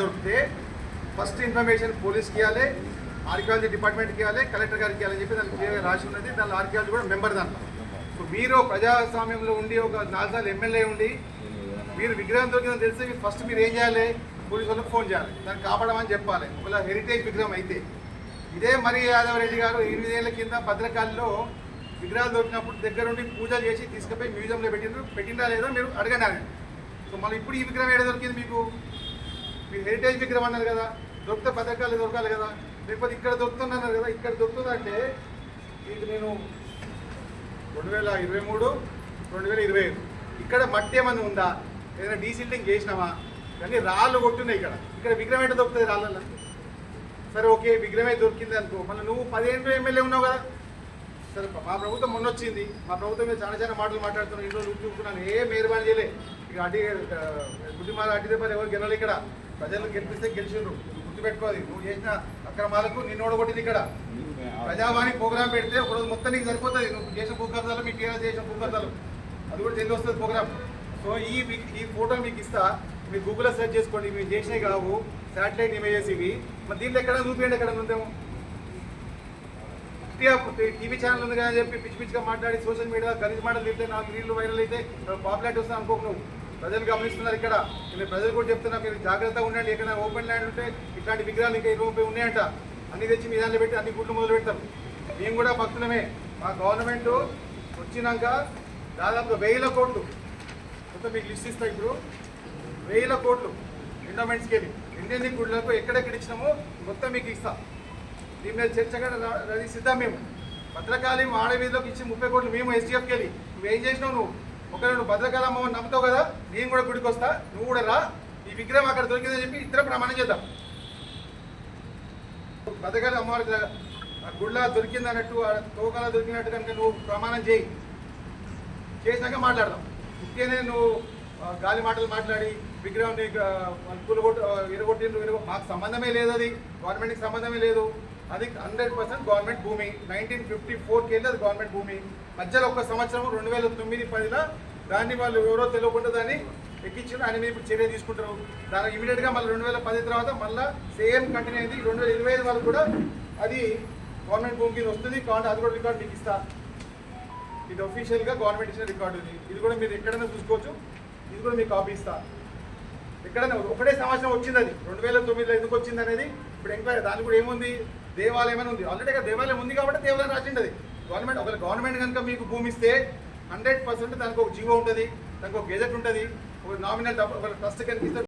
దొరికితే first information పోలీస్కి ఇవ్వాలి, ఆర్కియాలజీ డిపార్ట్మెంట్కి ఇవ్వాలి, కలెక్టర్ గారికి ఇవ్వాలని చెప్పి దానికి క్లియర్గా రాసి ఉన్నది. దానిలో ఆర్కియాలజీ కూడా మెంబర్ దాంట్లో. సో మీరు ప్రజాస్వామ్యంలో ఉండి ఒక 4 సార్లు ఎమ్మెల్యే ఉండి మీరు విగ్రహం దొరికిందని తెలిస్తే ఫస్ట్ మీరు ఏం చేయాలి? పోలీసు వాళ్ళకి ఫోన్ చేయాలి, దాన్ని కాపాడమని చెప్పాలి. ఒకవేళ హెరిటేజ్ విగ్రహం అయితే. ఇదే మరి యాదవరెడ్డి గారు 8 ఏళ్ల కింద భద్రకాళిలో విగ్రహాలు దొరికినప్పుడు దగ్గరుండి పూజలు చేసి తీసుకుపోయి మ్యూజియంలో పెట్టిందా లేదో మీరు అడగండి. సో మళ్ళీ ఇప్పుడు ఈ విగ్రహం ఏడ దొరికింది మీకు? మీరు హెరిటేజ్ విగ్రహం అన్నారు కదా, దొరికితే భద్రకాళి దొరకాలి కదా, లేకపోతే ఇక్కడ దొరుకుతున్నారు కదా. ఇక్కడ దొరుకుతుందంటే ఇది నేను 2023, 2025 ఇక్కడ మట్టి ఏమైనా ఉందా, ఏదైనా డీసిల్టింగ్ చేసినామా? కానీ రాళ్ళు కొట్టున్నాయి. ఇక్కడ విగ్రహం ఏంటో దొరుకుతుంది రాళ్ళల్లో. సరే ఓకే, విగ్రహమే దొరికింది అనుకో, మళ్ళీ నువ్వు 10 ఏళ్ళు ఎమ్మెల్యే ఉన్నావు కదా. సరే మా ప్రభుత్వం మొన్న వచ్చింది, మా ప్రభుత్వం మీద చాలా మాటలు మాట్లాడుతున్నాను, ఇంట్లో చూపుతున్నాను, ఏ మేరబాని చేయలే. ఇక గుడ్డిమాల అడ్డి దెబ్బలు ఎవరు గెలవాలి. ఇక్కడ ప్రజలను గెలిపిస్తే గెలిచిండ్రు, గుర్తుపెట్టుకోవాలి. నువ్వు చేసిన అక్రమాలకు నిన్ను ఓడగొట్టింది. ఇక్కడ ప్రజావాణి ప్రోగ్రామ్ పెడితే ఒకరోజు మొత్తం నీకు సరిపోతుంది. నువ్వు చేసిన భూకబ్జాలు, మీ టీఆర్ఎస్ చేసిన భూకబ్జాలు, అది కూడా తెలిసి వస్తుంది ప్రోగ్రామ్. సో ఈ ఫోటో మీకు ఇస్తా, మీరు గూగుల్లో సెర్చ్ చేసుకోండి. మీరు చేసినవి కావు, శాటిలైట్ ఇమేజెస్ ఇవి. మరి దీంట్లో ఎక్కడ చూపించండి, ఎక్కడ ఉందేమో. టీవీ ఛానల్ ఉంది కదా అని చెప్పి పిచ్చి పిచ్చిగా మాట్లాడి సోషల్ మీడియా గలీజ్ మాటలు తింటే 4 రీళ్లు వైరల్ అయితే పాపులారిటీ వస్తుంది అనుకోకు. నువ్వు ప్రజలు గమనిస్తున్నారు. ఇక్కడ నేను ప్రజలు కూడా చెప్తున్నా, మీరు జాగ్రత్తగా ఉండండి. ఎక్కడ ఓపెన్ ల్యాండ్ ఉంటే ఇట్లాంటి విగ్రహాలు ఇంకా 20 ఉన్నాయంట, అన్ని తెచ్చి మీ దాంట్లో పెట్టి అన్ని గుడ్లు మొదలు పెడతాం. మేము కూడా భక్తులమే. మా గవర్నమెంట్ వచ్చినాక దాదాపుగా 1000 కోట్లు మొత్తం మీకు లిస్ట్ ఇస్తాయి. ఇప్పుడు 1000 కోట్లు ఎండోమెంట్స్కి వెళ్ళి ఎన్ని గుడ్లకు ఎక్కడెక్కడ ఇచ్చినామో మొత్తం మీకు ఇస్తా. దీని మీద చర్చ కూడా సిద్ధం. మేము భద్రకాళి మాడవీధిలోకి ఇచ్చి 30 కోట్లు మేము ఎస్డిఎఫ్కి వెళ్ళి. నువ్వేం చేసినావు? నువ్వు భద్రకాళి అమ్మని నమ్ముతావు కదా, నేను కూడా గుడికి వస్తా, నువ్వు కూడా రా, ఈ విగ్రహం అక్కడ దొరికిందని చెప్పి ఇద్దరం ప్రమాణం చేద్దాం. భద్రకాళి అమ్మవారికి గుళ్ళ దొరికింది అన్నట్టు, తోకాల దొరికినట్టు కనుక నువ్వు ప్రమాణం చేసినాక మాట్లాడదాం. ముఖ్యంగా నువ్వు గాలి మాటలు మాట్లాడి విగ్రహం విరగొట్టిండ్రు, మాకు సంబంధమే లేదు. అది గవర్నమెంట్కి సంబంధమే లేదు. అది 100% గవర్నమెంట్ భూమి. 1954కి వెళ్ళి అది గవర్నమెంట్ భూమి. మధ్యలో 1 సంవత్సరం 2009-10 దాన్ని వాళ్ళు ఎవరో తెలియకుండా దాన్ని ఎక్కించారు. ఆయన మీద ఇప్పుడు చర్య తీసుకుంటారు. దాని ఇమీడియట్గా మళ్ళీ 2010 తర్వాత మళ్ళీ సేమ్ కంటిన్యూ అయింది. 2025 వరకు కూడా అది గవర్నమెంట్ భూమి కింద వస్తుంది. కాబట్టి అది కూడా రికార్డు మీకు ఇస్తా. ఇది అఫీషియల్గా గవర్నమెంట్ ఇచ్చిన రికార్డు. ఇది కూడా మీరు ఎక్కడైనా చూసుకోవచ్చు. ఇది కూడా మీకు కాపీ ఇస్తా. ఎక్కడైనా ఒకటే సంవత్సరం వచ్చింది. అది 2009లో ఎందుకు వచ్చింది అనేది ఇప్పుడు ఎంక్వైరీ. దానికి కూడా ఏముంది, దేవాలయం అని ఉంది. ఆల్రెడీ దేవాలయం ఉంది కాబట్టి దేవాలయం రాసింది. అది గవర్నమెంట్ కనుక మీకు భూమి ఇస్తే 100% దానికి ఒక జీవో ఉంటుంది, దానికి ఒక గెజెట్ ఉంటుంది, ఒక నామినల్ ఒక ట్రస్ట్ కనుక ఇస్తే